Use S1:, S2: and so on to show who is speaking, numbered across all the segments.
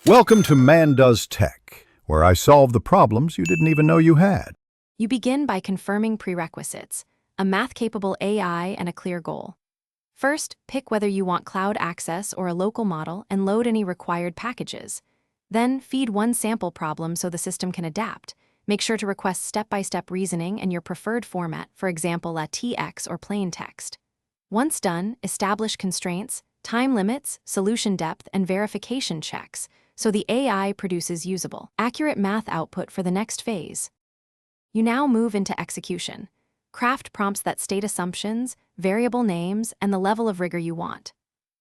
S1: Welcome to Man Does Tech, where I solve the problems you didn't even know you had.
S2: You begin by confirming prerequisites, a math-capable AI and a clear goal. First, pick whether you want cloud access or a local model and load any required packages. Then, feed one sample problem so the system can adapt. Make sure to request step-by-step reasoning and your preferred format, for example, a TX or plain text. Once done, establish constraints, time limits, solution depth, and verification checks, so the AI produces usable, accurate math output for the next phase. You now move into execution. Craft prompts that state assumptions, variable names, and the level of rigor you want.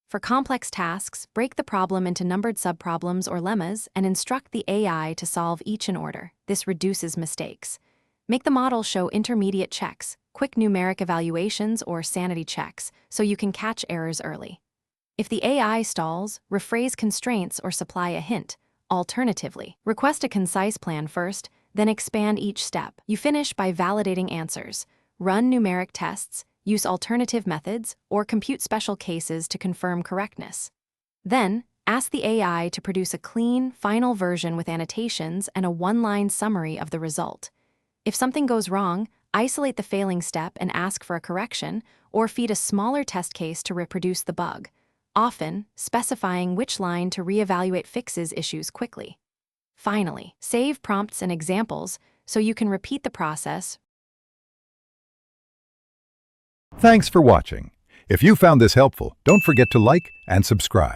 S2: For complex tasks, break the problem into numbered subproblems or lemmas and instruct the AI to solve each in order. This reduces mistakes. Make the model show intermediate checks, quick numeric evaluations, or sanity checks, so you can catch errors early. If the AI stalls, rephrase constraints or supply a hint. Alternatively, request a concise plan first, then expand each step. You finish by validating answers. Run numeric tests, use alternative methods, or compute special cases to confirm correctness. Then, ask the AI to produce a clean, final version with annotations and a one-line summary of the result. If something goes wrong, isolate the failing step and ask for a correction, or feed a smaller test case to reproduce the bug, often specifying which line to reevaluate fixes issues quickly. Finally, save prompts and examples so you can repeat the process.
S1: Thanks for watching. If you found this helpful, don't forget to like and subscribe.